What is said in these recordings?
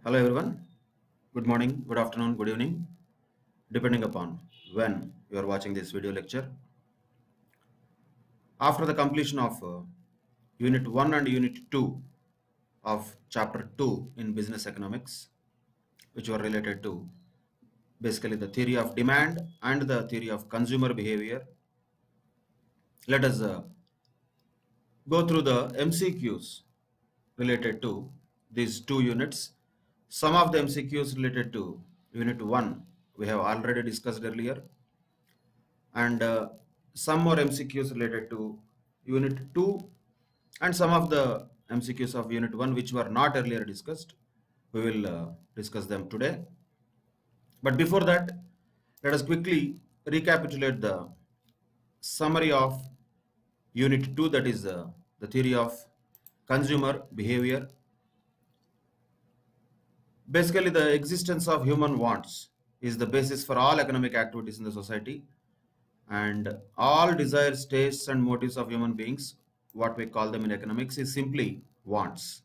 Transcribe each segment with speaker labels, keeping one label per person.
Speaker 1: Hello everyone. Good morning, good afternoon, good evening, depending upon when you are watching this video lecture. After the completion of Unit 1 and Unit 2 of Chapter 2 in Business Economics, which were related to basically the theory of demand and the theory of consumer behavior, let us go through the MCQs related to these two units. Some of the MCQs related to Unit 1 we have already discussed earlier, and some more MCQs related to Unit 2 and some of the MCQs of Unit 1 which were not earlier discussed. We will discuss them today. But before that, let us quickly recapitulate the summary of Unit 2, that is the theory of consumer behavior. Basically, the existence of human wants is the basis for all economic activities in the society, and all desires, tastes, and motives of human beings, what we call them in economics, is simply wants.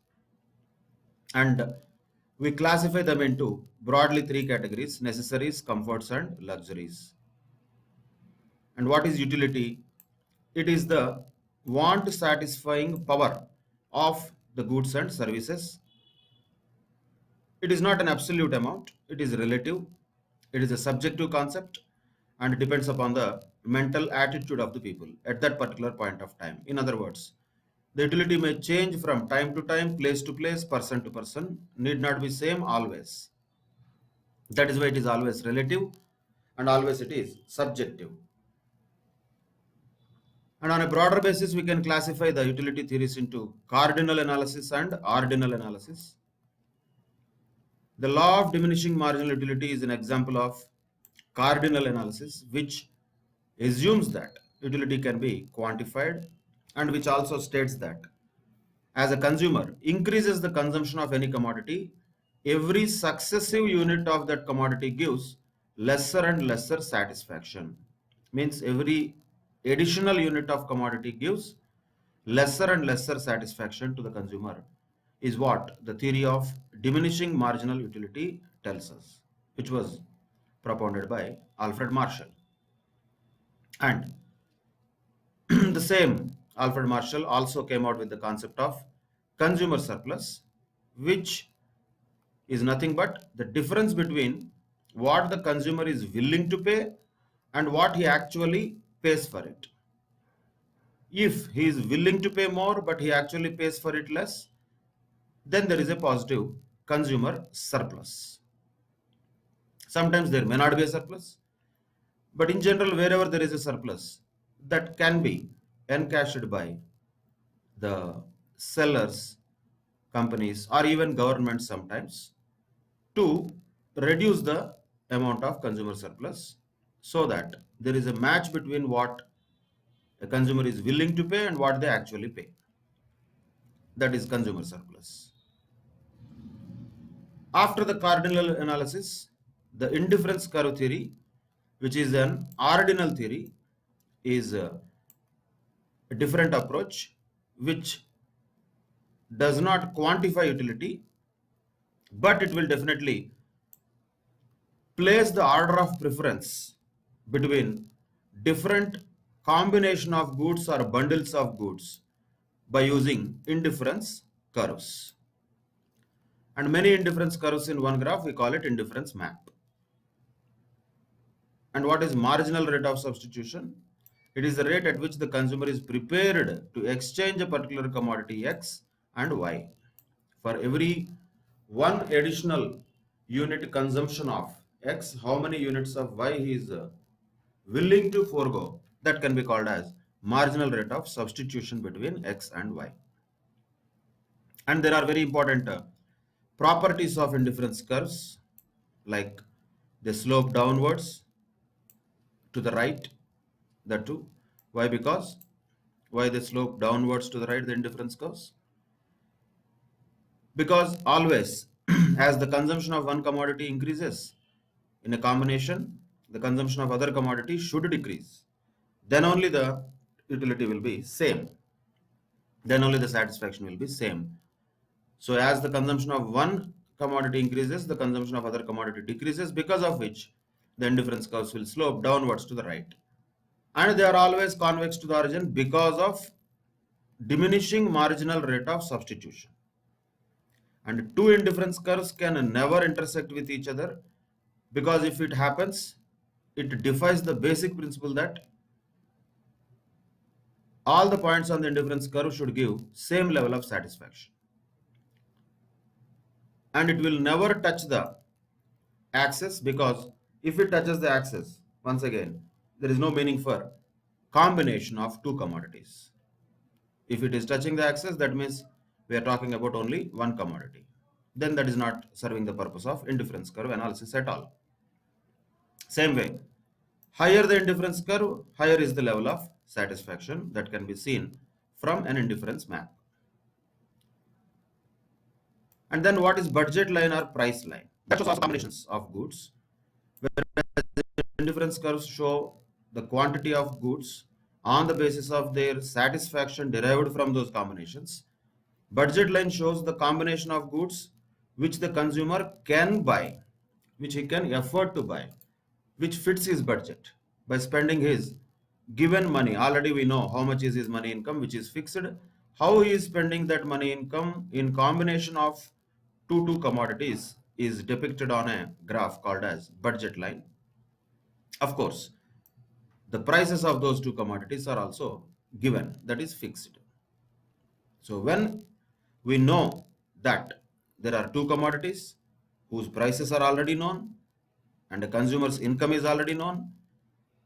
Speaker 1: And we classify them into broadly three categories: necessaries, comforts, and luxuries. And what is utility? It is the want satisfying power of the goods and services. It is not an absolute amount, it is relative, it is a subjective concept, and it depends upon the mental attitude of the people at that particular point of time. In other words, the utility may change from time to time, place to place, person to person, need not be same always. That is why it is always relative and always it is subjective. And on a broader basis, we can classify the utility theories into cardinal analysis and ordinal analysis. The law of diminishing marginal utility is an example of cardinal analysis, which assumes that utility can be quantified and which also states that as a consumer increases the consumption of any commodity, every successive unit of that commodity gives lesser and lesser satisfaction. Means every additional unit of commodity gives lesser and lesser satisfaction to the consumer, is what the theory of diminishing marginal utility tells us, which was propounded by Alfred Marshall. And the same Alfred Marshall also came out with the concept of consumer surplus, which is nothing but the difference between what the consumer is willing to pay and what he actually pays for it. If he is willing to pay more but he actually pays for it less, then there is a positive consumer surplus. Sometimes there may not be a surplus, but in general, wherever there is a surplus, that can be encashed by the sellers, companies, or even governments sometimes to reduce the amount of consumer surplus so that there is a match between what a consumer is willing to pay and what they actually pay. That is consumer surplus. After the cardinal analysis, the indifference curve theory, which is an ordinal theory, is a different approach which does not quantify utility, but it will definitely place the order of preference between different combination of goods or bundles of goods by using indifference curves. And many indifference curves in one graph, we call it indifference map. And what is marginal rate of substitution? It is the rate at which the consumer is prepared to exchange a particular commodity X and Y. For every one additional unit consumption of X, how many units of Y he is willing to forego? That can be called as marginal rate of substitution between X and Y. And there are very important properties of indifference curves, like they slope downwards to the right, that too. Why? Because why they slope downwards to the right, the indifference curves? Because always as the consumption of one commodity increases in a combination, the consumption of other commodity should decrease. Then only the utility will be same. Then only the satisfaction will be same. So as the consumption of one commodity increases, the consumption of other commodity decreases, because of which the indifference curves will slope downwards to the right. And they are always convex to the origin because of diminishing marginal rate of substitution. And two indifference curves can never intersect with each other, because if it happens, it defies the basic principle that all the points on the indifference curve should give same level of satisfaction. And it will never touch the axis, because if it touches the axis, once again, there is no meaning for combination of two commodities. If it is touching the axis, that means we are talking about only one commodity. Then that is not serving the purpose of indifference curve analysis at all. Same way, higher the indifference curve, higher is the level of satisfaction that can be seen from an indifference map. And then what is budget line or price line? That shows also combinations of goods. Whereas indifference curves show the quantity of goods on the basis of their satisfaction derived from those combinations. Budget line shows the combination of goods which the consumer can buy, which he can afford to buy, which fits his budget by spending his given money. Already we know how much is his money income, which is fixed. How he is spending that money income in combination of two commodities is depicted on a graph called as budget line. Of course, the prices of those two commodities are also given, that is fixed. So when we know that there are two commodities whose prices are already known and the consumer's income is already known,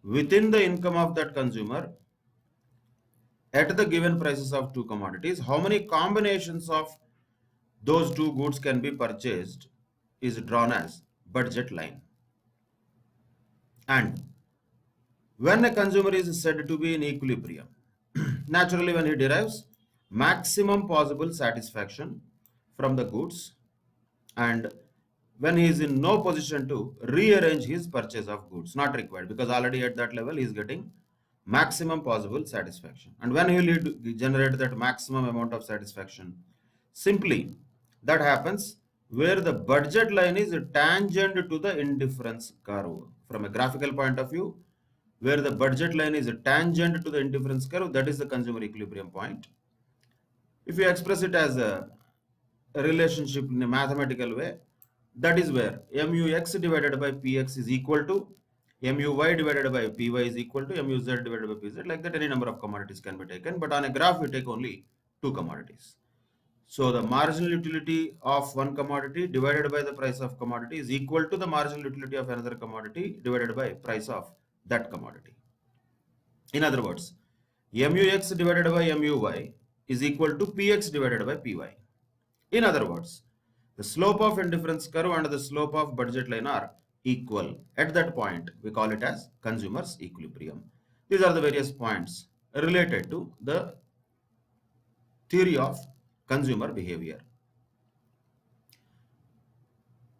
Speaker 1: within the income of that consumer at the given prices of two commodities, how many combinations of those two goods can be purchased is drawn as budget line. And when a consumer is said to be in equilibrium, naturally when he derives maximum possible satisfaction from the goods, and when he is in no position to rearrange his purchase of goods, not required, because already at that level he is getting maximum possible satisfaction. And when he will generate that maximum amount of satisfaction, simply that happens where the budget line is tangent to the indifference curve. From a graphical point of view, where the budget line is tangent to the indifference curve, that is the consumer equilibrium point. If you express it as a relationship in a mathematical way, that is where mux divided by px is equal to muy divided by py is equal to muz divided by pz. Like that, any number of commodities can be taken, but on a graph we take only two commodities. So the marginal utility of one commodity divided by the price of commodity is equal to the marginal utility of another commodity divided by price of that commodity. In other words, mux divided by muy is equal to px divided by py. In other words, the slope of indifference curve and the slope of budget line are equal. At that point, we call it as consumer's equilibrium. These are the various points related to the theory of consumer behavior.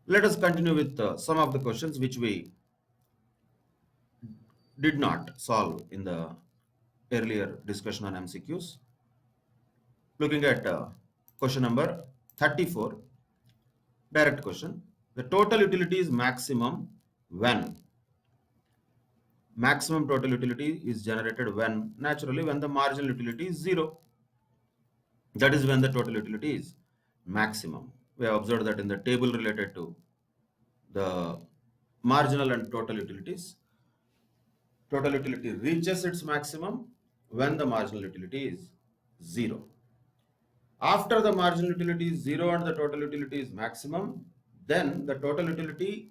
Speaker 1: Let us continue with some of the questions which we did not solve in the earlier discussion on MCQs. Looking at question number 34, direct question. The total utility is maximum when? Maximum total utility is generated when? Naturally, when the marginal utility is 0. That is when the total utility is maximum. We have observed that in the table related to the marginal and total utilities. Total utility reaches its maximum when the marginal utility is 0. After the marginal utility is 0 and the total utility is maximum, then the total utility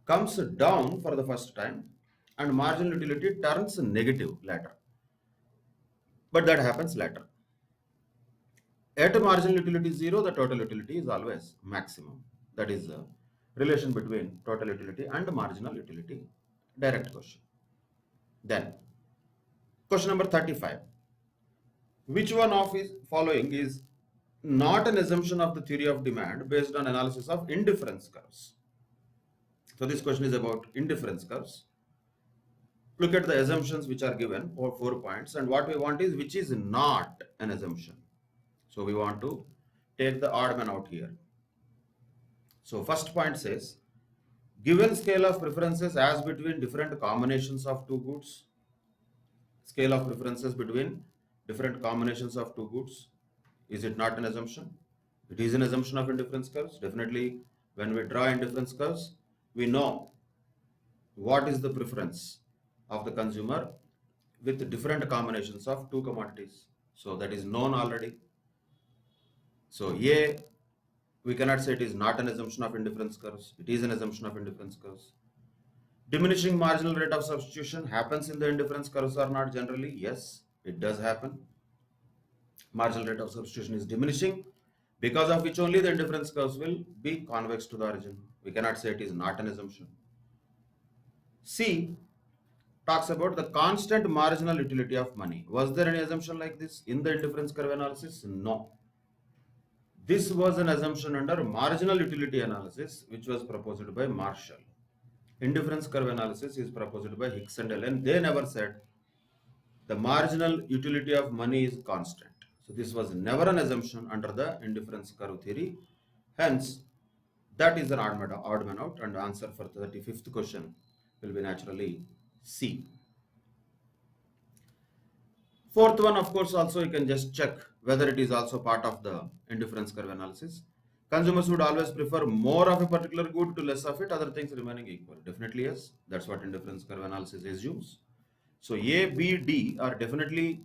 Speaker 1: comes down for the first time and marginal utility turns negative later. But that happens later. At marginal utility 0, the total utility is always maximum. That is the relation between total utility and marginal utility. Direct question. Then, question number 35. Which one of his following is not an assumption of the theory of demand based on analysis of indifference curves? So this question is about indifference curves. Look at the assumptions which are given for 4 points, and what we want is which is not an assumption. So we want to take the odd man out here. So first point says, given scale of preferences as between different combinations of two goods, scale of preferences between different combinations of two goods, is it not an assumption? It is an assumption of indifference curves. Definitely, when we draw indifference curves, we know what is the preference of the consumer with different combinations of two commodities. So that is known already. So A, we cannot say it is not an assumption of indifference curves. It is an assumption of indifference curves. Diminishing marginal rate of substitution happens in the indifference curves or not generally? Yes, it does happen. Marginal rate of substitution is diminishing, because of which only the indifference curves will be convex to the origin. We cannot say it is not an assumption. C talks about the constant marginal utility of money. Was there any assumption like this in the indifference curve analysis? No. This was an assumption under marginal utility analysis, which was proposed by Marshall. Indifference curve analysis is proposed by Hicks and Allen. They never said the marginal utility of money is constant. So this was never an assumption under the indifference curve theory. Hence, that is an odd man out, and the answer for the 35th question will be naturally C. Fourth one, of course, also you can just check whether it is also part of the indifference curve analysis. Consumers would always prefer more of a particular good to less of it, other things remaining equal. Definitely yes, that's what indifference curve analysis assumes. So A, B, D are definitely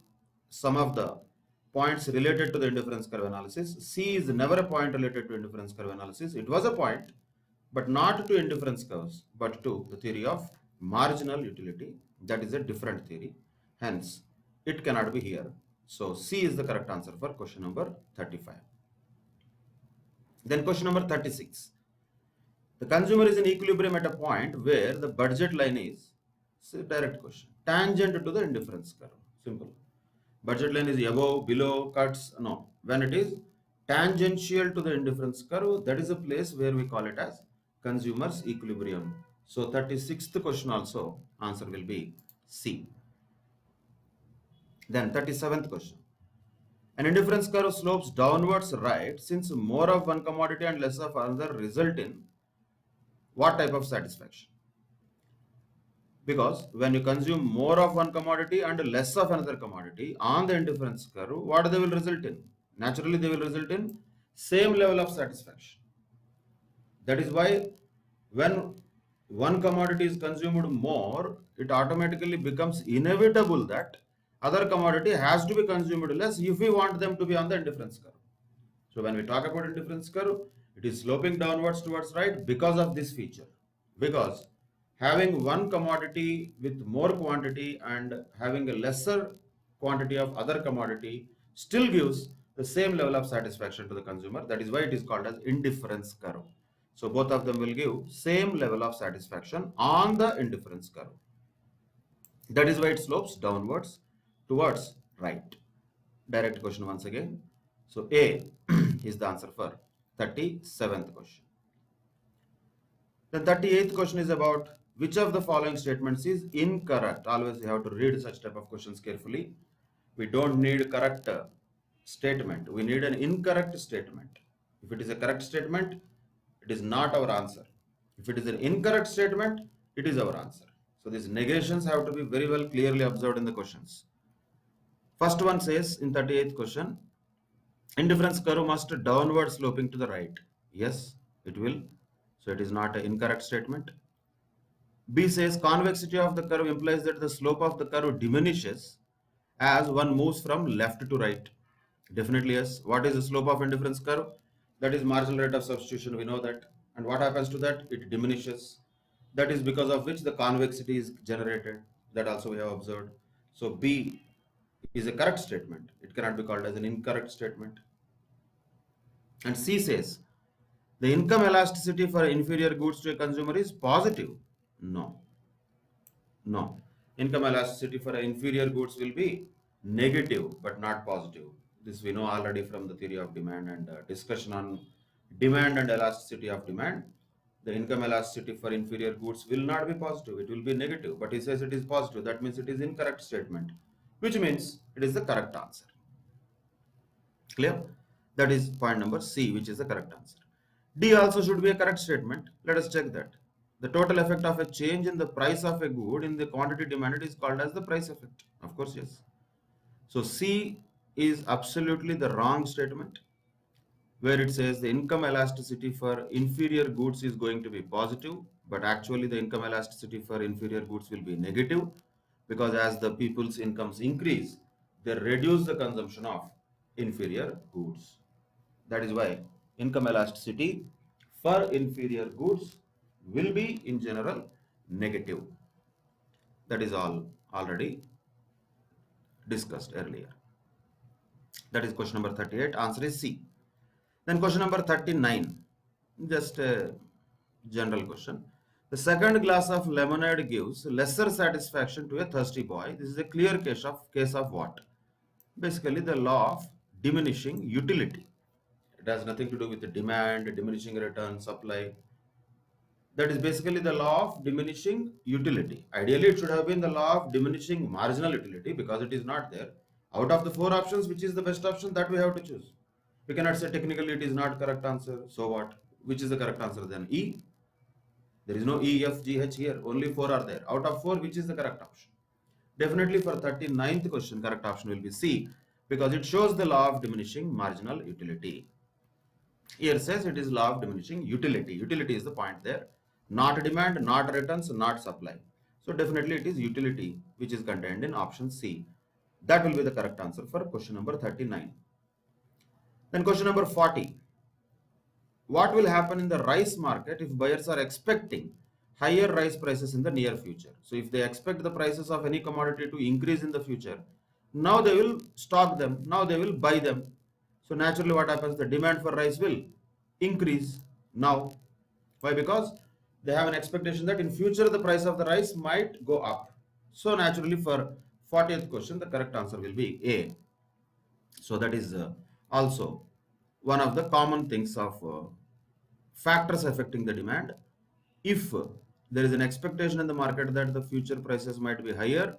Speaker 1: some of the points related to the indifference curve analysis. C is never a point related to indifference curve analysis. It was a point, but not to indifference curves, but to the theory of marginal utility. That is a different theory. Hence, it cannot be here. So C is the correct answer for question number 35. Then question number 36. The consumer is in equilibrium at a point where the budget line is, say, direct question, tangent to the indifference curve. Simple. Budget line is above, below, cuts. No. When it is tangential to the indifference curve, that is a place where we call it as consumer's equilibrium. So 36th question also, answer will be C. Then 37th question. An indifference curve slopes downwards right since more of one commodity and less of another result in what type of satisfaction? Because when you consume more of one commodity and less of another commodity on the indifference curve, what they will result in? Naturally, they will result in same level of satisfaction. That is why when one commodity is consumed more, it automatically becomes inevitable that other commodity has to be consumed less if we want them to be on the indifference curve. So when we talk about indifference curve, it is sloping downwards towards right because of this feature. Because having one commodity with more quantity and having a lesser quantity of other commodity still gives the same level of satisfaction to the consumer. That is why it is called as indifference curve. So both of them will give same level of satisfaction on the indifference curve. That is why it slopes downwards towards right. Direct question once again. So A is the answer for 37th question. The 38th question is about which of the following statements is incorrect. Always you have to read such type of questions carefully. We don't need correct statement. We need an incorrect statement. If it is a correct statement, it is not our answer. If it is an incorrect statement, it is our answer. So these negations have to be very well clearly observed in the questions. First one says in 38th question, indifference curve must downward sloping to the right. Yes, it will. So it is not an incorrect statement. B says convexity of the curve implies that the slope of the curve diminishes as one moves from left to right. Definitely yes. What is the slope of indifference curve? That is marginal rate of substitution. We know that. And what happens to that? It diminishes. That is because of which the convexity is generated. That also we have observed. So B is a correct statement. It cannot be called as an incorrect statement. And C says the income elasticity for inferior goods to a consumer is positive. No. No. Income elasticity for inferior goods will be negative but not positive. This we know already from the theory of demand and discussion on demand and elasticity of demand. The income elasticity for inferior goods will not be positive. It will be negative. But he says it is positive. That means it is incorrect statement, which means it is the correct answer. Clear? That is point number C, which is the correct answer. D also should be a correct statement. Let us check that. The total effect of a change in the price of a good in the quantity demanded is called as the price effect. Of course, yes. So C is absolutely the wrong statement, where it says the income elasticity for inferior goods is going to be positive, but actually the income elasticity for inferior goods will be negative, because as the people's incomes increase, they reduce the consumption of inferior goods. That is why income elasticity for inferior goods will be in general negative. That is all already discussed earlier. That is question number 38. Answer is C. Then question number 39, just a general question. The second glass of lemonade gives lesser satisfaction to a thirsty boy. This is a clear case of what? Basically, the law of diminishing utility. It has nothing to do with the demand, diminishing return, supply. That is basically the law of diminishing utility. Ideally, it should have been the law of diminishing marginal utility, because it is not there. Out of the four options, which is the best option, that we have to choose. We cannot say technically it is not correct answer. So what? Which is the correct answer then? E. There is no E, F, G, H here. Only four are there. Out of four, which is the correct option? Definitely for 39th question, correct option will be C, because it shows the law of diminishing marginal utility. Here says it is law of diminishing utility. Utility is the point there. Not demand, not returns, not supply. So definitely it is utility which is contained in option C. That will be the correct answer for question number 39. Then question number 40. What will happen in the rice market if buyers are expecting higher rice prices in the near future? So if they expect the prices of any commodity to increase in the future, now they will stock them, now they will buy them. So naturally what happens? The demand for rice will increase now. Why? Because they have an expectation that in future the price of the rice might go up. So naturally for 40th question, the correct answer will be A. So that is also one of the common things of factors affecting the demand. If there is an expectation in the market that the future prices might be higher,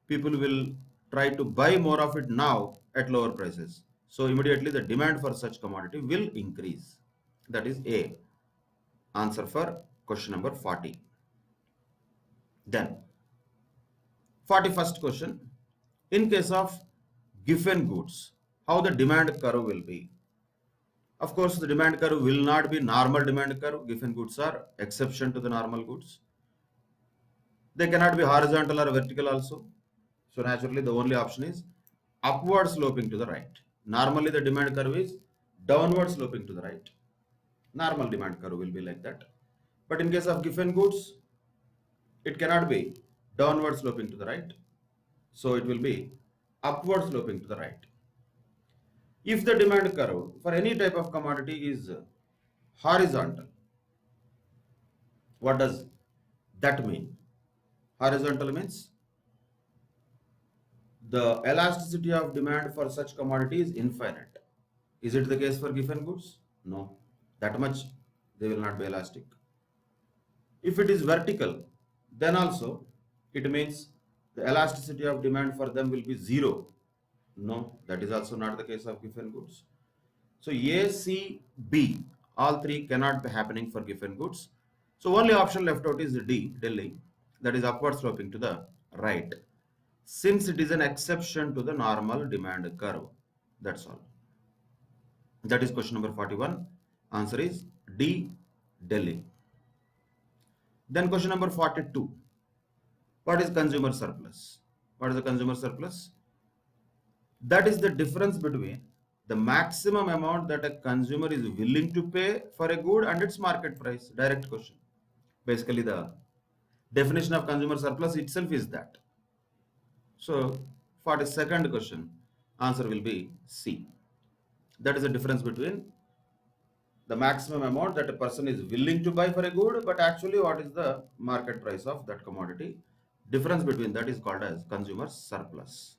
Speaker 1: people will try to buy more of it now at lower prices. So immediately the demand for such commodity will increase. That is A. Answer for question number 40. Then 41st question. In case of Giffen goods, how the demand curve will be? Of course, the demand curve will not be normal demand curve. Giffen goods are exception to the normal goods. They cannot be horizontal or vertical also. So naturally, the only option is upward sloping to the right. Normally, the demand curve is downward sloping to the right. Normal demand curve will be like that. But in case of Giffen goods, it cannot be downward sloping to the right. So it will be upward sloping to the right. If the demand curve for any type of commodity is horizontal, what does that mean? Horizontal means the elasticity of demand for such commodity is infinite. Is it the case for Giffen goods? No. That much they will not be elastic. If it is vertical, then also it means the elasticity of demand for them will be zero. No, that is also not the case of Giffen goods. So A, C, B, all three cannot be happening for Giffen goods. So only option left out is D, Delhi, that is upward sloping to the right, since it is an exception to the normal demand curve. That's all. That is question number 41. Answer is D, Delhi. Then question number 42. What is consumer surplus? What is the consumer surplus? That is the difference between the maximum amount that a consumer is willing to pay for a good and its market price. Direct question. Basically, the definition of consumer surplus itself is that. So, 42nd question, answer will be C. That is the difference between the maximum amount that a person is willing to buy for a good, but actually what is the market price of that commodity. Difference between that is called as consumer surplus.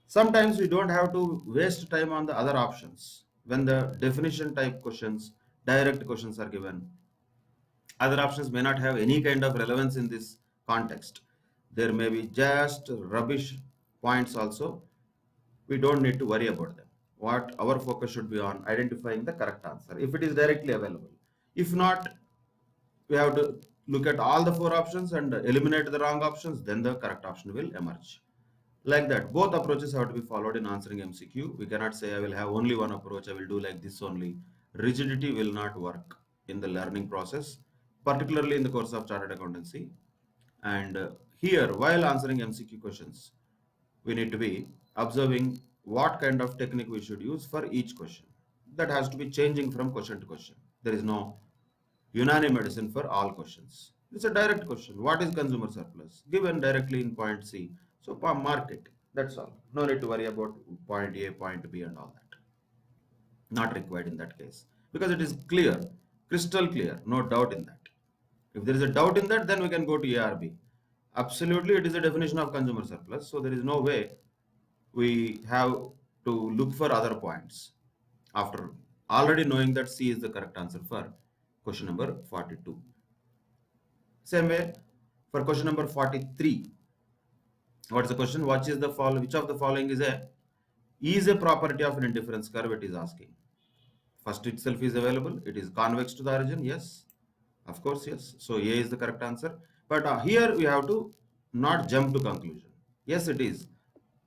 Speaker 1: Sometimes we don't have to waste time on the other options when the definition type questions, direct questions are given. Other options may not have any kind of relevance in this context. There may be just rubbish points also. We don't need to worry about them. what our focus should be on identifying the correct answer if it is directly available. If not, we have to look at all the four options and eliminate the wrong options, then the correct option will emerge. Like that, both approaches have to be followed in answering MCQ. We cannot say I will have only one approach, I will do like this only. Rigidity will not work in the learning process, particularly in the course of chartered accountancy. And here, while answering MCQ questions, we need to be observing what kind of technique we should use for each question. That has to be changing from question to question. There is no unanimous medicine for all questions. It's a direct question. What is consumer surplus? Given directly in point C. So mark it. That's all. No need to worry about point A, point B and all that. Not required in that case. Because it is clear, crystal clear, no doubt in that. If there is a doubt in that, then we can go to ARB. Absolutely, it is a definition of consumer surplus. So there is no way we have to look for other points after already knowing that C is the correct answer for question number 42. Same way for question number 43. What is the question? Which of the following is a property of an indifference curve? It is asking. First itself is available. It is convex to the origin. Yes. Of course, yes. So A is the correct answer. But here we have to not jump to conclusion. Yes, it is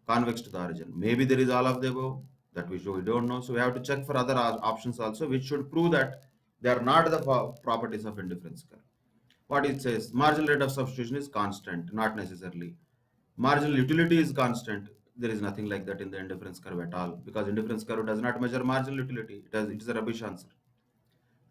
Speaker 1: convex to the origin. Maybe there is all of the above that we don't know. So we have to check for other options also, which should prove that they are not the properties of indifference curve. What it says, marginal rate of substitution is constant, not necessarily. Marginal utility is constant. There is nothing like that in the indifference curve at all, because indifference curve does not measure marginal utility. It is a rubbish answer.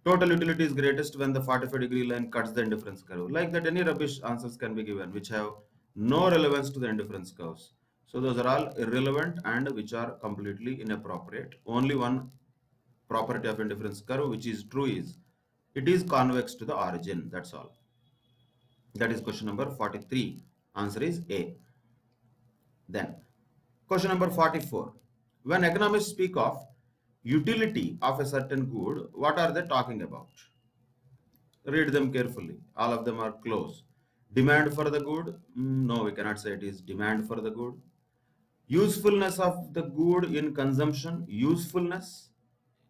Speaker 1: Total utility is greatest when the 45-degree line cuts the indifference curve. Like that, any rubbish answers can be given which have no relevance to the indifference curves. So those are all irrelevant and which are completely inappropriate. Only one property of indifference curve which is true is it is convex to the origin. That's all. That is question number 43. Answer is A. Then question number 44. When economists speak of utility of a certain good, what are they talking about? Read them carefully. All of them are close. Demand for the good? No, we cannot say it is demand for the good. Usefulness of the good in consumption? Usefulness?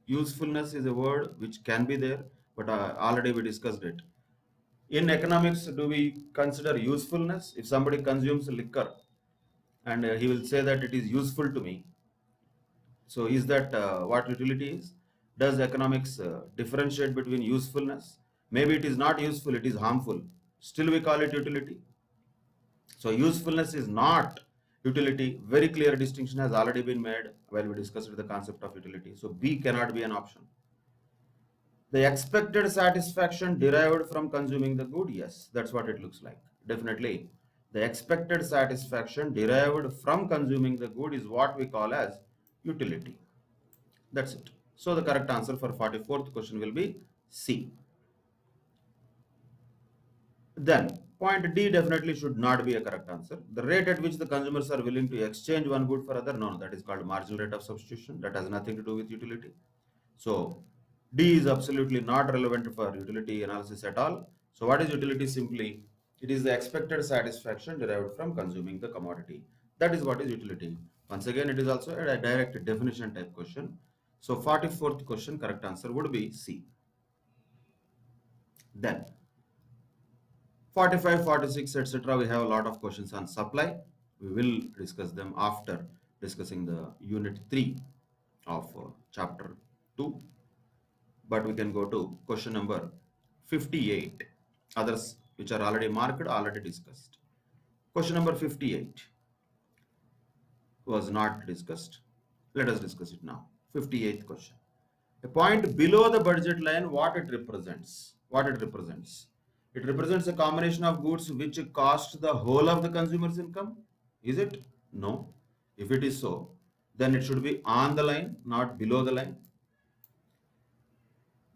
Speaker 1: Usefulness is a word which can be there, but already we discussed it. In economics, do we consider usefulness? If somebody consumes liquor and he will say that it is useful to me, so is that what utility is? Does economics differentiate between usefulness? Maybe it is not useful, it is harmful. Still we call it utility. So usefulness is not utility. Very clear distinction has already been made while we discussed the concept of utility. So B cannot be an option. The expected satisfaction derived from consuming the good? Yes, that's what it looks like. Definitely. The expected satisfaction derived from consuming the good is what we call as utility. That's it. So the correct answer for 44th question will be C. Then point D definitely should not be a correct answer. The rate at which the consumers are willing to exchange one good for other, no, that is called marginal rate of substitution. That has nothing to do with utility. So D is absolutely not relevant for utility analysis at all. So what is utility? Simply, it is the expected satisfaction derived from consuming the commodity. That is what is utility. Once again, it is also a direct definition type question. So 44th question, correct answer would be C. Then 45, 46, etc. We have a lot of questions on supply. We will discuss them after discussing the unit 3 of chapter 2. But we can go to question number 58. Others which are already marked, already discussed. Question number 58 was not discussed. Let us discuss it now. 58th question. A point below the budget line, what it represents? What it represents? It represents a combination of goods which cost the whole of the consumer's income. Is it? No. If it is so, then it should be on the line, not below the line.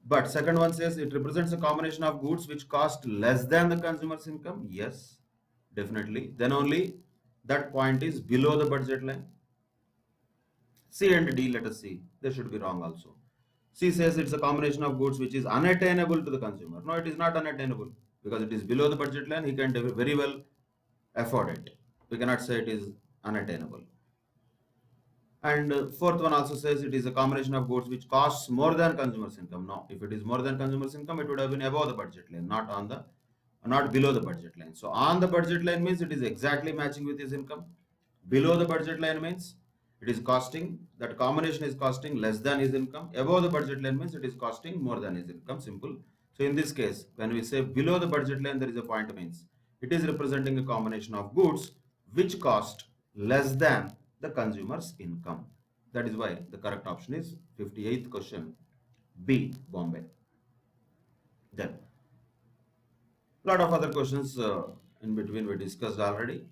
Speaker 1: But second one says it represents a combination of goods which cost less than the consumer's income. Yes, definitely. Then only that point is below the budget line. C and D, let us see. They should be wrong also. C says it's a combination of goods which is unattainable to the consumer. No, it is not unattainable because it is below the budget line. He can very well afford it. We cannot say it is unattainable. And fourth one also says it is a combination of goods which costs more than consumer's income. No, if it is more than consumer's income, it would have been above the budget line, not below the budget line. So on the budget line means it is exactly matching with his income. Below the budget line means it is costing, that combination is costing less than his income. Above the budget line means it is costing more than his income. Simple. So in this case, when we say below the budget line, there is a point means it is representing a combination of goods which cost less than the consumer's income. That is why the correct option is 58th question B, Bombay. Then lot of other questions in between we discussed already,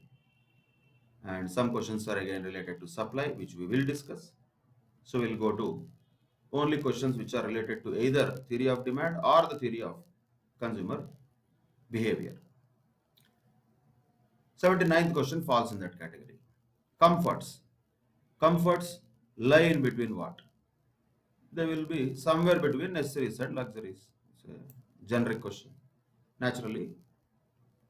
Speaker 1: and some questions are again related to supply, which we will discuss. So we'll go to only questions which are related to either theory of demand or the theory of consumer behavior. 79th question falls in that category. Comforts. Comforts lie in between what? They will be somewhere between necessaries and luxuries. It's a generic question. Naturally,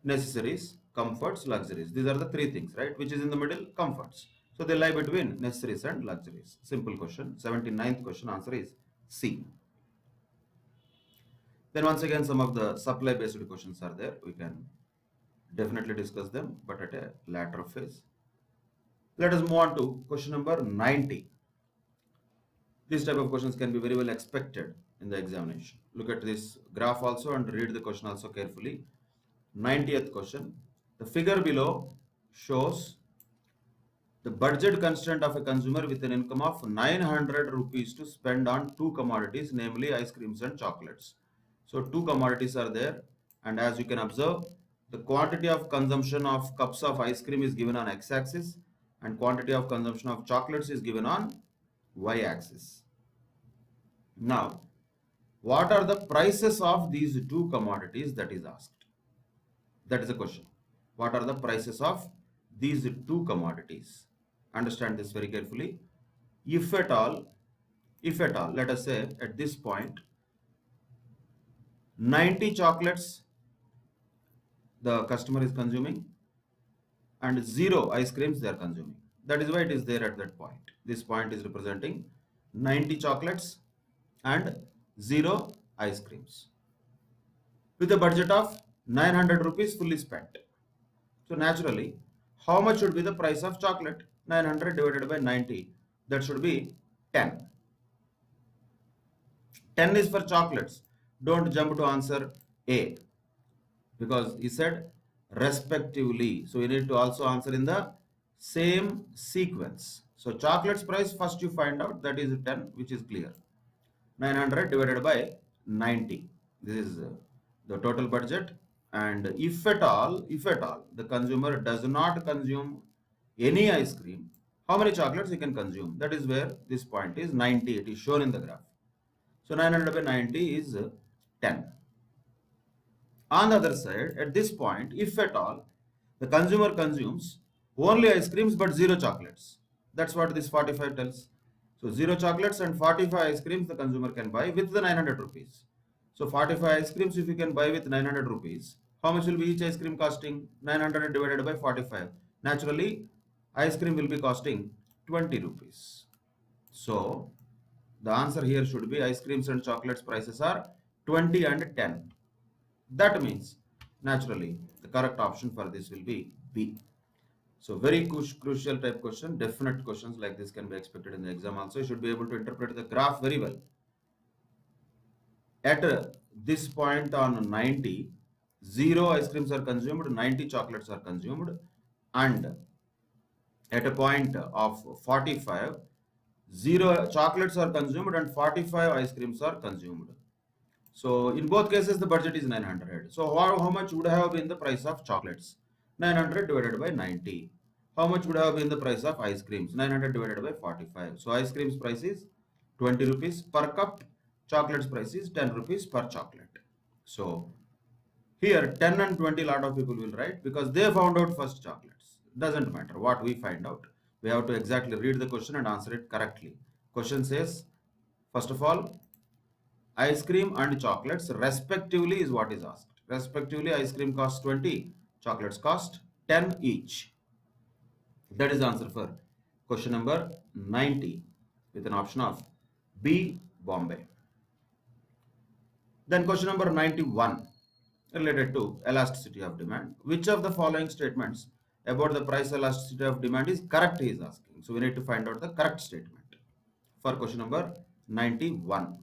Speaker 1: necessaries, comforts, luxuries. These are the three things, right? Which is in the middle? Comforts. So they lie between necessaries and luxuries. Simple question. 79th question answer is C. Then once again, some of the supply based questions are there. We can definitely discuss them, but at a later phase. Let us move on to question number 90. These type of questions can be very well expected in the examination. Look at this graph also and read the question also carefully. 90th question. The figure below shows the budget constraint of a consumer with an income of 900 rupees to spend on two commodities, namely ice creams and chocolates. So two commodities are there, and as you can observe, the quantity of consumption of cups of ice cream is given on x-axis and quantity of consumption of chocolates is given on y-axis. Now, what are the prices of these two commodities that is asked? That is the question. What are the prices of these two commodities? Understand this very carefully. If at all, let us say at this point, 90 chocolates the customer is consuming and 0 ice creams they are consuming. That is why it is there at that point. This point is representing 90 chocolates and 0 ice creams with a budget of 900 rupees fully spent. So naturally, how much should be the price of chocolate? 900 divided by 90. That should be 10. 10 is for chocolates. Don't jump to answer A, because he said respectively. So you need to also answer in the same sequence. So chocolates price first you find out, that is 10, which is clear. 900 divided by 90. This is the total budget. And if at all the consumer does not consume any ice cream, how many chocolates he can consume? That is where this point is 90. It is shown in the graph. So 900 by 90 is 10. On the other side, at this point, if at all the consumer consumes only ice creams but 0 chocolates, that's what this 45 tells. So 0 chocolates and 45 ice creams the consumer can buy with the 900 rupees. So 45 ice creams if you can buy with 900 rupees, how much will be each ice cream costing? 900 divided by 45. Naturally, ice cream will be costing 20 rupees. So the answer here should be ice creams and chocolates prices are 20 and 10. That means naturally the correct option for this will be B. So very crucial type question. Definite questions like this can be expected in the exam also. You should be able to interpret the graph very well. At this point on 90, 0 ice creams are consumed, 90 chocolates are consumed, and at a point of 45, 0 chocolates are consumed and 45 ice creams are consumed. So in both cases the budget is 900. So how much would have been the price of chocolates? 900 divided by 90. How much would have been the price of ice creams? 900 divided by 45. So ice creams price is 20 rupees per cup. Chocolates price is 10 rupees per chocolate. So here 10 and 20 lot of people will write because they found out first chocolates. Doesn't matter what we find out. We have to exactly read the question and answer it correctly. Question says, first of all, ice cream and chocolates respectively is what is asked. Respectively, ice cream costs 20, chocolates cost 10 each. That is the answer for Question number 90 with an option of B, Bombay. Then question number 91 related to elasticity of demand. Which of the following statements about the price elasticity of demand is correct, he is asking. So we need to find out the correct statement for question number 91.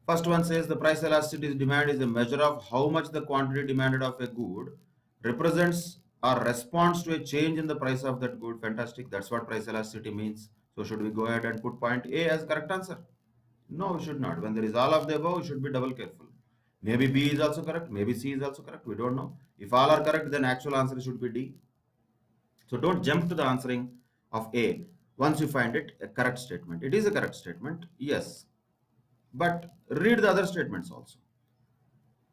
Speaker 1: First one says the price elasticity of demand is a measure of how much the quantity demanded of a good represents or responds to a change in the price of that good. Fantastic. That's what price elasticity means. So should we go ahead and put point A as correct answer? No, we should not. When there is all of the above, we should be double careful. Maybe B is also correct. Maybe C is also correct. We don't know. If all are correct, then actual answer should be D. So don't jump to the answering of A once you find it a correct statement. It is a correct statement, yes. But read the other statements also.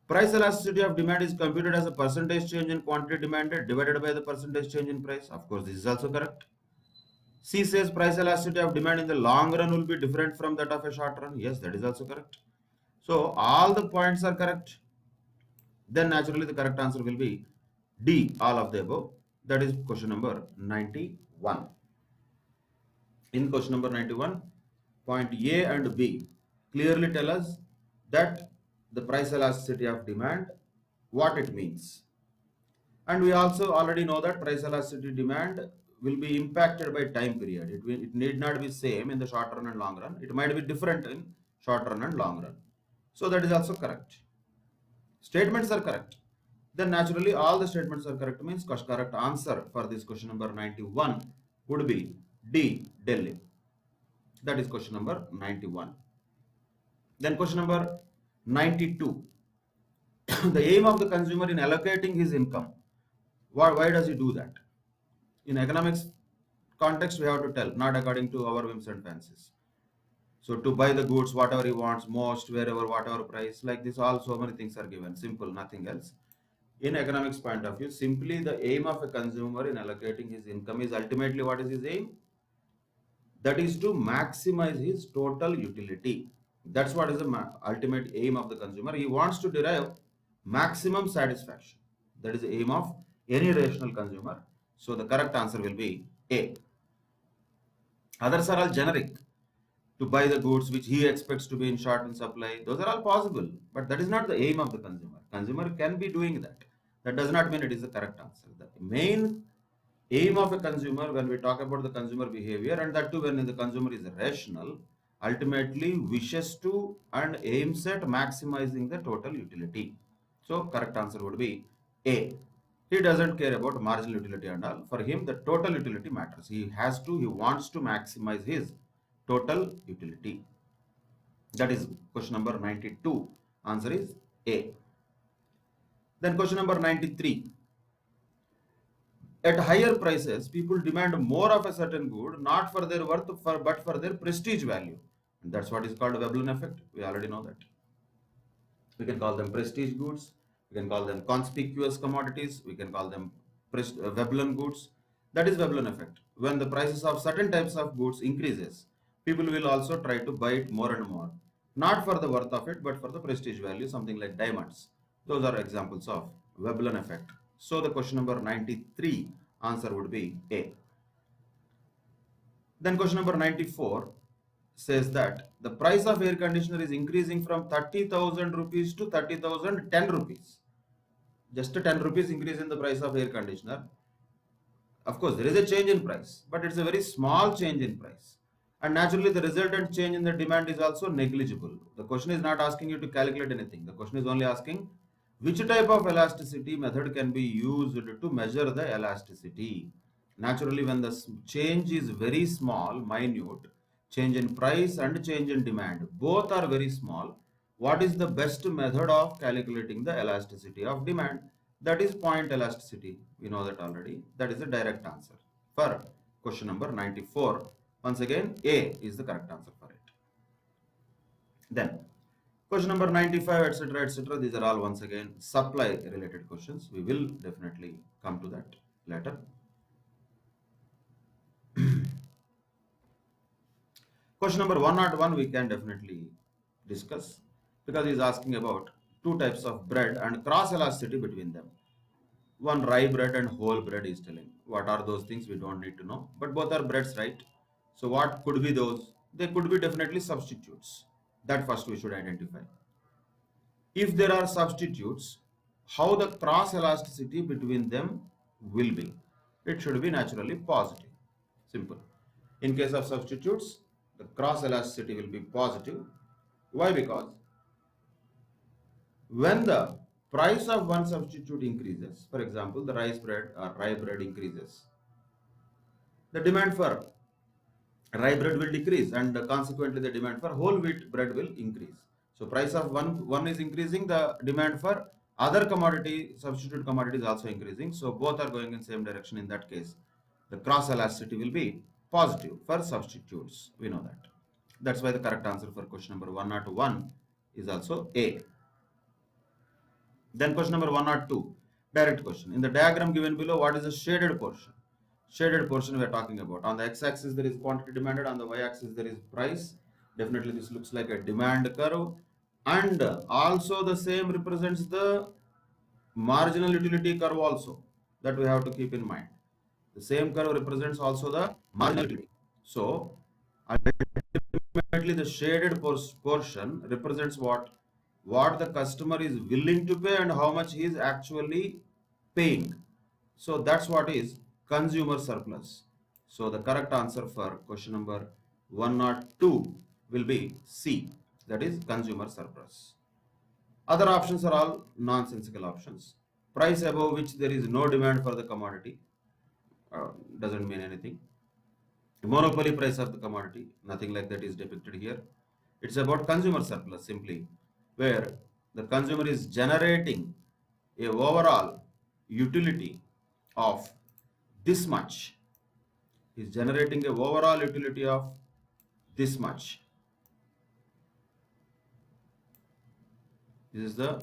Speaker 1: Price elasticity of demand is computed as a percentage change in quantity demanded divided by the percentage change in price. Of course, this is also correct. C says price elasticity of demand in the long run will be different from that of a short run. Yes, that is also correct. So all the points are correct. Then naturally the correct answer will be D, all of the above. That is question number 91. In question number 91, point A and B clearly tell us that the price elasticity of demand, what it means. And we also already know that price elasticity demand will be impacted by time period. It need not be same in the short run and long run. It might be different in short run and long run. So that is also correct. Statements are correct. Then naturally all the statements are correct means correct answer for this question number 91 would be D, Delhi. That is question number 91. Then question number 92. The aim of the consumer in allocating his income. Why does he do that? In economics context, we have to tell, not according to our whims and fancies. So to buy the goods, whatever he wants most, wherever, whatever price, like this, all so many things are given. Simple, nothing else. In economics point of view, simply the aim of a consumer in allocating his income is ultimately what is his aim? That is to maximize his total utility. That's what is the ultimate aim of the consumer. He wants to derive maximum satisfaction. That is the aim of any rational consumer. So the correct answer will be A. Others are all generic. To buy the goods which he expects to be in short in supply. Those are all possible, but that is not the aim of the consumer. Consumer can be doing that. That does not mean it is the correct answer. The main aim of a consumer, when we talk about the consumer behavior, and that too when the consumer is rational, ultimately wishes to and aims at maximizing the total utility. So correct answer would be A. He doesn't care about marginal utility and all. For him, the total utility matters. He wants to maximize his total utility. That is question number 92. Answer is A. Then question number 93. At higher prices, people demand more of a certain good, not for their worth, but for their prestige value. And that's what is called Veblen effect. We already know that. We can call them prestige goods. We can call them conspicuous commodities. We can call them Veblen goods. That is Veblen effect. When the prices of certain types of goods increases, people will also try to buy it more and more. Not for the worth of it, but for the prestige value, something like diamonds. Those are examples of Veblen effect. So the question number 93 answer would be A. Then question number 94 says that the price of air conditioner is increasing from 30,000 rupees to 30,010 rupees. Just a 10 rupees increase in the price of air conditioner. Of course, there is a change in price, but it's a very small change in price. And naturally, the resultant change in the demand is also negligible. The question is not asking you to calculate anything. The question is only asking which type of elasticity method can be used to measure the elasticity. Naturally, when the change is very small, minute, change in price and change in demand, both are very small, what is the best method of calculating the elasticity of demand? That is point elasticity. We know that already. That is the direct answer for question number 94. Once again, A is the correct answer for it. Then question number 95, etc., etc. These are all once again supply related questions. We will definitely come to that later. Question number 101 we can definitely discuss because he is asking about two types of bread and cross elasticity between them. one rye bread and whole bread is telling. What are those things? We don't need to know. But both are breads, right? So what could be those? They could be definitely substitutes. That first we should identify. If there are substitutes, how the cross elasticity between them will be? It should be naturally positive. Simple. In case of substitutes, the cross elasticity will be positive. Why? Because when the price of one substitute increases, for example, the rice bread or rye bread increases, the demand for rye bread will decrease, and consequently the demand for whole wheat bread will increase. So price of one is increasing, the demand for other commodity, substitute commodity is also increasing. So both are going in same direction. In that case, the cross elasticity will be positive for substitutes. We know that. That's why the correct answer for question number 101 is also A. Then question number 102, direct question. In the diagram given below, what is the shaded portion? Shaded portion we are talking about. On the x-axis there is quantity demanded, on the y-axis there is price. Definitely this looks like a demand curve, and also the same represents the marginal utility curve also, that we have to keep in mind. The same curve represents also the marginal utility. So ultimately the shaded portion represents what the customer is willing to pay and how much he is actually paying. So that's what is consumer surplus. So the correct answer for question number 102 will be C, that is consumer surplus. Other options are all nonsensical options. Price above which there is no demand for the commodity doesn't mean anything. Monopoly price of the commodity, nothing like that is depicted here. It's about consumer surplus simply, where the consumer is generating a overall utility of this much. Is generating a overall utility of this much. This is the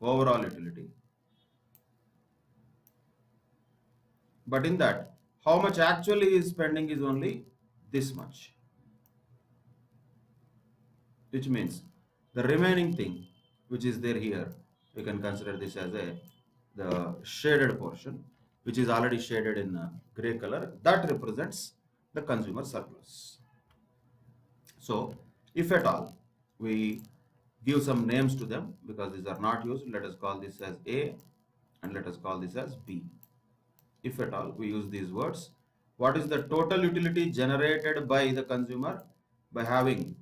Speaker 1: overall utility. But in that, how much actually is spending is only this much. Which means the remaining thing which is there here, we can consider this as the shaded portion, which is already shaded in gray color, that represents the consumer surplus. So if at all we give some names to them, because these are not used, let us call this as A and let us call this as B. If at all we use these words, what is the total utility generated by the consumer by having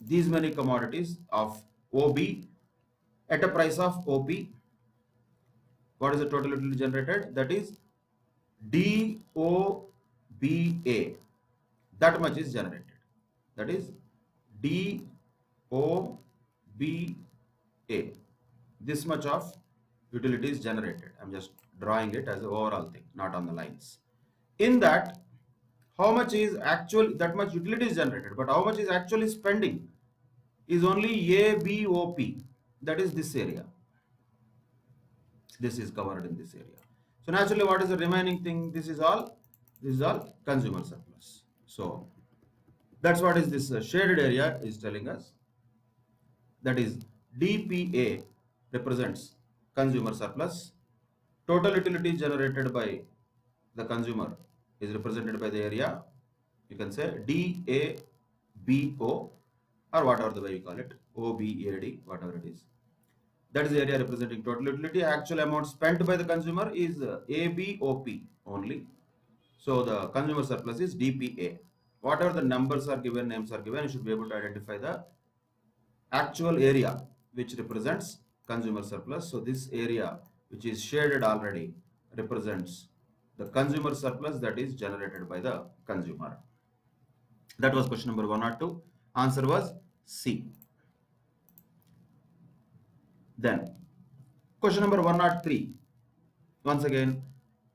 Speaker 1: these many commodities of OB at a price of OP? What is the total utility generated? That is DOBA. That much is generated. That is DOBA. This much of utility is generated. I'm just drawing it as an overall thing, not on the lines. In that, how much is actual, that much utility is generated, but how much is actually spending is only ABOP, that is this area. This is covered in this area. So naturally, what is the remaining thing? This is all consumer surplus. So that's what is this shaded area is telling us. That is DPA represents consumer surplus. Total utility generated by the consumer is represented by the area. You can say DABO or whatever the way you call it, OBAD, whatever it is. That is the area representing total utility. Actual amount spent by the consumer is ABOP only. So the consumer surplus is DPA. Whatever the numbers are given, names are given, you should be able to identify the actual area which represents consumer surplus. So this area which is shaded already represents the consumer surplus that is generated by the consumer. That was question number 102. Answer was C. Then question number 103 once again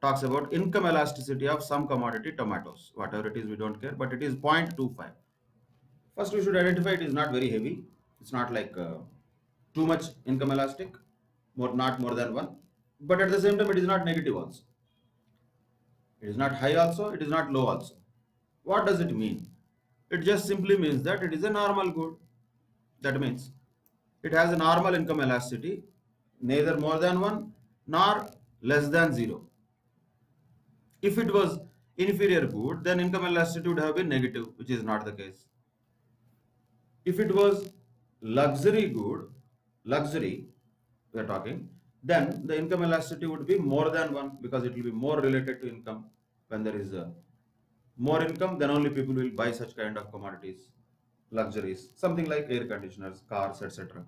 Speaker 1: talks about income elasticity of some commodity, tomatoes. Whatever it is, we don't care, but it is 0.25. First we should identify it is not very heavy. It's not like too much income elastic, not more than 1. But at the same time, it is not negative also. It is not high also, it is not low also. What does it mean? It just simply means that it is a normal good. That means it has a normal income elasticity, neither more than 1 nor less than 0. If it was inferior good, then income elasticity would have been negative, which is not the case. If it was luxury good, luxury, we are talking, then the income elasticity would be more than 1 because it will be more related to income. When there is more income, then only people will buy such kind of commodities, luxuries, something like air conditioners, cars, etc.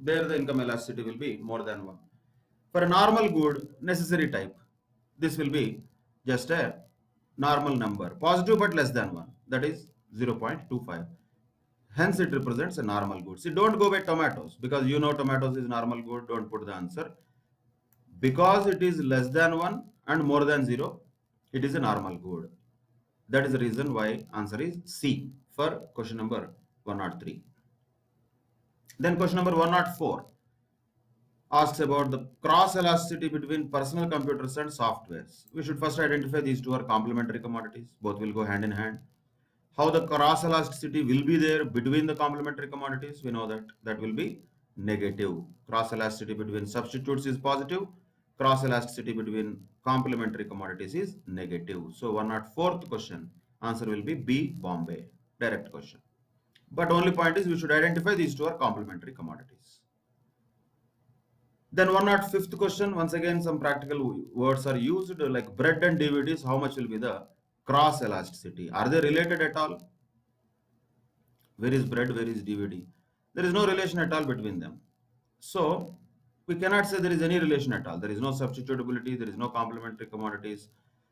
Speaker 1: There the income elasticity will be more than 1. For a normal good, necessary type, this will be just a normal number, positive but less than 1, that is 0.25. Hence, it represents a normal good. See, don't go by tomatoes because you know tomatoes is normal good. Don't put the answer. Because it is less than 1 and more than 0, it is a normal good. That is the reason why answer is C for question number 103. Then question number 104 asks about the cross elasticity between personal computers and softwares. We should first identify these two are complementary commodities. Both will go hand in hand. How the cross elasticity will be there between the complementary commodities, we know that will be negative. Cross elasticity between substitutes is positive. Cross elasticity between complementary commodities is negative. So 104th question answer will be B, Bombay. Direct question. But only point is we should identify these two are complementary commodities. Then 105th question, once again some practical words are used like bread and DVDs. How much will be the cross elasticity? Are they related at all? Where is bread? Where is DVD? There is no relation at all between them. So we cannot say there is any relation at all. There is no substitutability. There is no complementary commodities.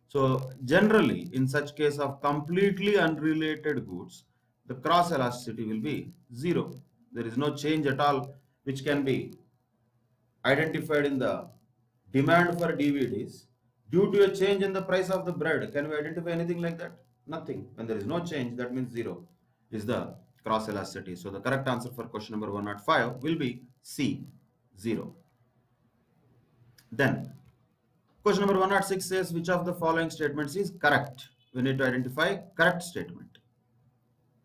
Speaker 1: So generally, in such case of completely unrelated goods, the cross elasticity will be 0. There is no change at all which can be identified in the demand for DVDs due to a change in the price of the bread. Can we identify anything like that? Nothing. When there is no change, that means 0 is the cross elasticity. So the correct answer for question number 105 will be C, 0. Then question number 106 says which of the following statements is correct? We need to identify correct statement.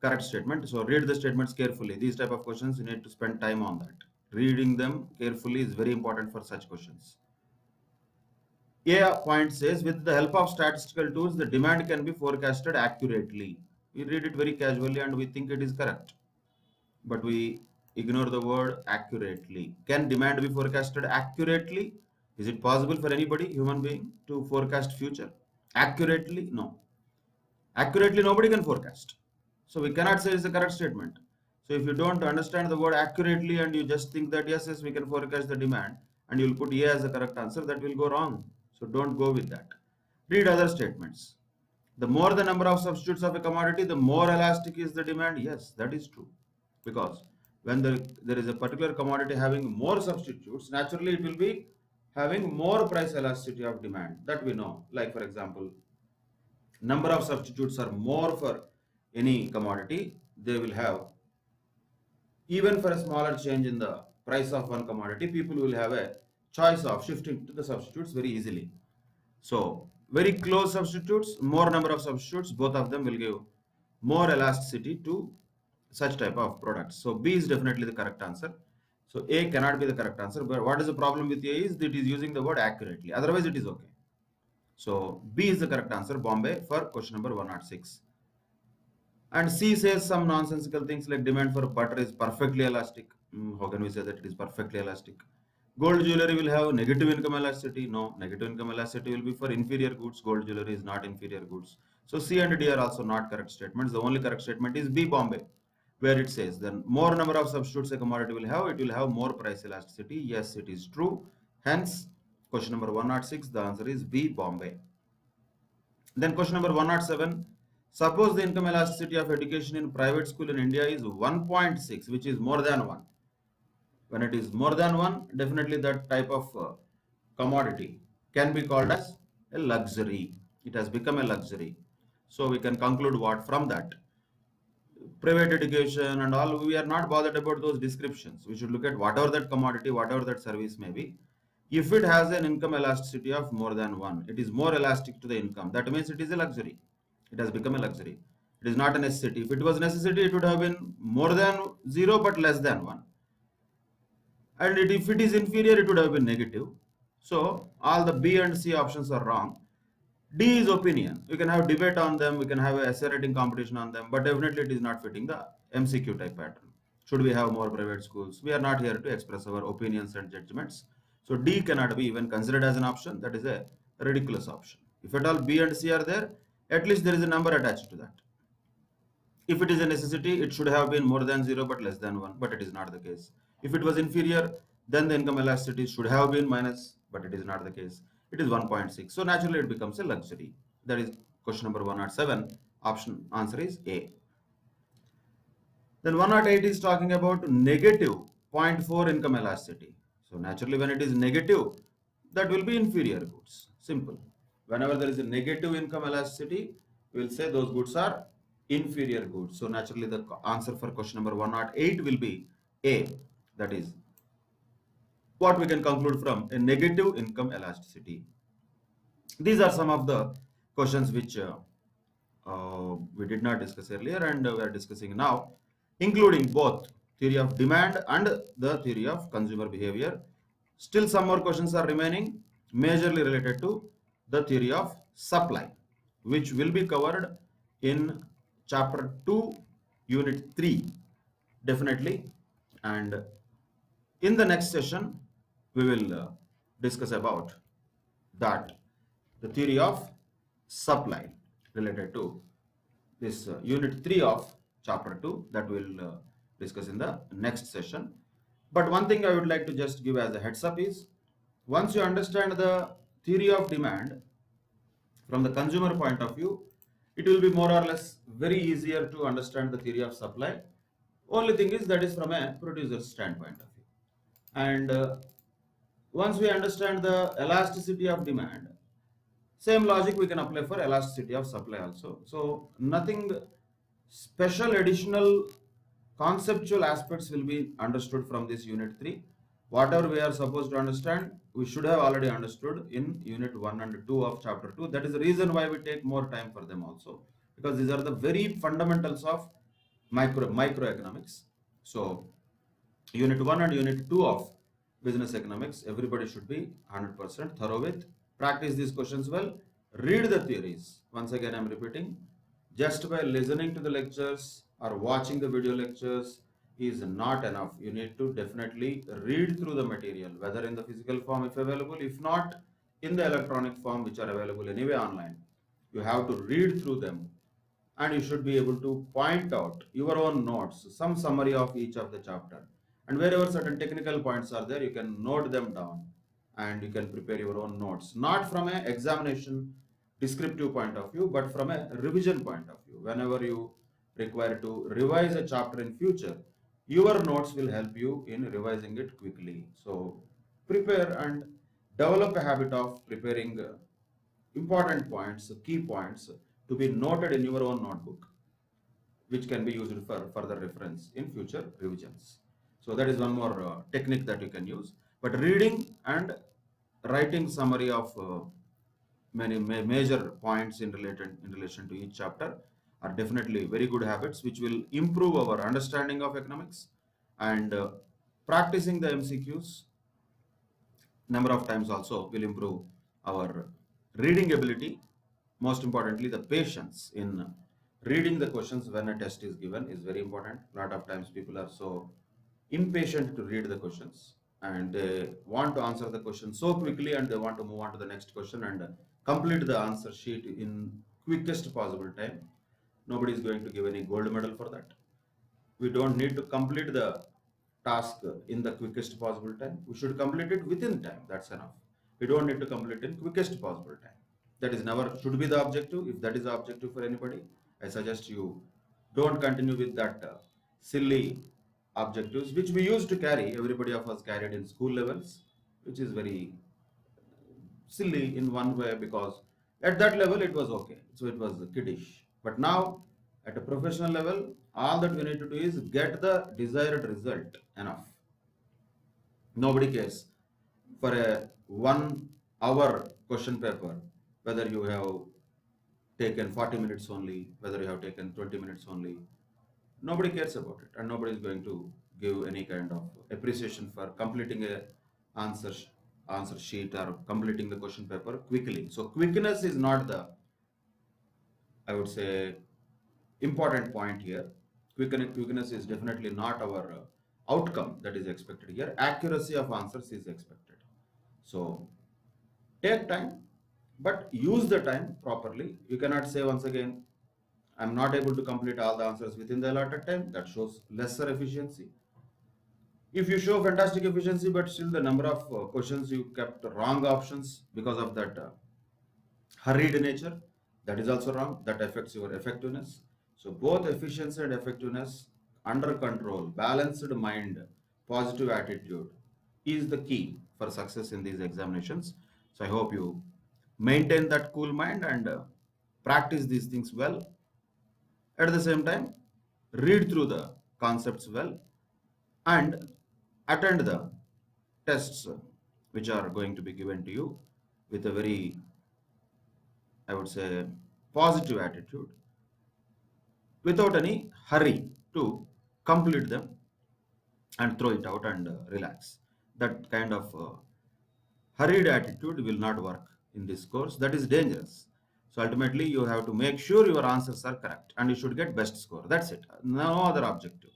Speaker 1: Correct statement. So read the statements carefully. These type of questions you need to spend time on that. Reading them carefully is very important for such questions. A point says with the help of statistical tools, the demand can be forecasted accurately. We read it very casually and we think it is correct. But we ignore the word accurately. Can demand be forecasted accurately? Is it possible for anybody, human being, to forecast future? Accurately? No. Accurately, nobody can forecast. So we cannot say it's a correct statement. So if you don't understand the word accurately and you just think that yes, we can forecast the demand and you'll put A as the correct answer, that will go wrong. So don't go with that. Read other statements. The more the number of substitutes of a commodity, the more elastic is the demand. Yes, that is true. Because when there is a particular commodity having more substitutes, naturally it will be having more price elasticity of demand. That we know. Like for example, number of substitutes are more for any commodity, they will have, even for a smaller change in the price of one commodity, people will have a choice of shifting to the substitutes very easily. So very close substitutes, more number of substitutes, both of them will give more elasticity to such type of products. So B is definitely the correct answer. So A cannot be the correct answer. But what is the problem with A is that it is using the word accurately. Otherwise it is okay. So B is the correct answer, Bombay, for question number 106. And C says some nonsensical things like demand for butter is perfectly elastic. How can we say that it is perfectly elastic? Gold jewelry will have negative income elasticity. No, negative income elasticity will be for inferior goods. Gold jewelry is not inferior goods. So C and D are also not correct statements. The only correct statement is B, Bombay, where it says then more number of substitutes a commodity will have, it will have more price elasticity. Yes, it is true. Hence, question number 106, the answer is B, Bombay. Then question number 107. Suppose the income elasticity of education in private school in India is 1.6, which is more than 1. When it is more than 1, definitely that type of commodity can be called as a luxury. It has become a luxury. So we can conclude what from that? Private education and all, we are not bothered about those descriptions. We should look at whatever that commodity, whatever that service may be. If it has an income elasticity of more than 1, it is more elastic to the income. That means it is a luxury. It has become a luxury. It is not a necessity. If it was necessity, it would have been more than 0 but less than 1. And if it is inferior, it would have been negative. So all the B and C options are wrong. D is opinion. We can have debate on them, we can have a essay writing competition on them, but definitely it is not fitting the MCQ type pattern. Should we have more private schools? We are not here to express our opinions and judgments. So D cannot be even considered as an option. That is a ridiculous option. If at all B and C are there, at least there is a number attached to that. If it is a necessity, it should have been more than 0 but less than 1, but it is not the case. If it was inferior, then the income elasticity should have been minus, but it is not the case. It is 1.6. So naturally it becomes a luxury. That is question number 107. Option answer is A. Then 108 is talking about negative zero point 0.4 income elasticity. So naturally when it is negative, that will be inferior goods. Simple. Whenever there is a negative income elasticity, we will say those goods are inferior goods. So naturally the answer for question number 108 will be A. That is what we can conclude from a negative income elasticity. These are some of the questions which we did not discuss earlier and we are discussing now, including both theory of demand and the theory of consumer behavior. Still some more questions are remaining, majorly related to the theory of supply, which will be covered in chapter 2, unit 3, definitely. And in the next session, we will discuss about that, the theory of supply related to this unit 3 of chapter 2 that we'll discuss in the next session. But one thing I would like to just give as a heads up is, once you understand the theory of demand from the consumer point of view, it will be more or less very easier to understand the theory of supply. Only thing is that is from a producer's standpoint of view. And once we understand the elasticity of demand, same logic we can apply for elasticity of supply also. So nothing special additional conceptual aspects will be understood from this unit 3. Whatever we are supposed to understand, we should have already understood in unit 1 and 2 of chapter 2. That is the reason why we take more time for them also, because these are the very fundamentals of microeconomics. So unit 1 and unit 2 of business economics, everybody should be 100% thorough with. Practice these questions well. Read the theories. Once again, I'm repeating, just by listening to the lectures or watching the video lectures is not enough. You need to definitely read through the material, whether in the physical form if available, if not in the electronic form, which are available anyway online. You have to read through them, and you should be able to point out your own notes, some summary of each of the chapter. And wherever certain technical points are there, you can note them down and you can prepare your own notes, not from an examination descriptive point of view, but from a revision point of view. Whenever you require to revise a chapter in future, your notes will help you in revising it quickly. So prepare and develop a habit of preparing important points, key points to be noted in your own notebook, which can be used for further reference in future revisions. So that is one more technique that you can use. But reading and writing summary of many major points in relation to each chapter are definitely very good habits, which will improve our understanding of economics. And practicing the MCQs number of times also will improve our reading ability. Most importantly, the patience in reading the questions when a test is given is very important. A lot of times people are so impatient to read the questions and they want to answer the question so quickly and they want to move on to the next question and complete the answer sheet in quickest possible time. Nobody is going to give any gold medal for that. We don't need to complete the task in the quickest possible time. We should complete it within time. That's enough. We don't need to complete in quickest possible time. That is never should be the objective. If that is the objective for anybody, I suggest you don't continue with that silly objectives which we used to carry. Everybody of us carried in school levels, which is very silly in one way, because at that level it was okay. So it was kiddish. But now at a professional level, all that we need to do is get the desired result enough. Nobody cares for a 1 hour question paper whether you have taken 40 minutes only, whether you have taken 20 minutes only. Nobody cares about it and nobody is going to give any kind of appreciation for completing a answer answer sheet or completing the question paper quickly. So quickness is not the, I would say, important point here. Quickness is definitely not our outcome that is expected here. Accuracy of answers is expected. So take time, but use the time properly. You cannot say once again, I'm not able to complete all the answers within the allotted time. That shows lesser efficiency. If you show fantastic efficiency, but still the number of questions you kept wrong options because of that hurried nature, that is also wrong. That affects your effectiveness. So both efficiency and effectiveness under control, balanced mind, positive attitude is the key for success in these examinations. So I hope you maintain that cool mind and practice these things well. At the same time, read through the concepts well and attend the tests which are going to be given to you with a very, I would say, positive attitude without any hurry to complete them and throw it out and relax. That kind of hurried attitude will not work in this course. That is dangerous. So ultimately, you have to make sure your answers are correct and you should get best score. That's it. No other objective.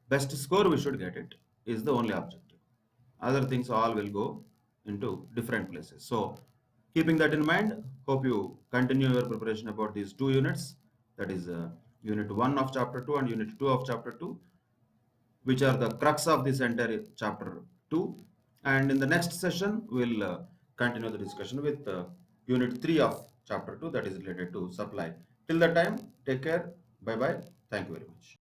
Speaker 1: Best score we should get it is the only objective. Other things all will go into different places. So keeping that in mind, hope you continue your preparation about these two units. That is unit 1 of chapter 2 and unit 2 of chapter 2, which are the crux of this entire chapter 2. And in the next session, we'll continue the discussion with unit 3 of chapter 2, that is related to supply. Till that time, take care. Bye bye. Thank you very much.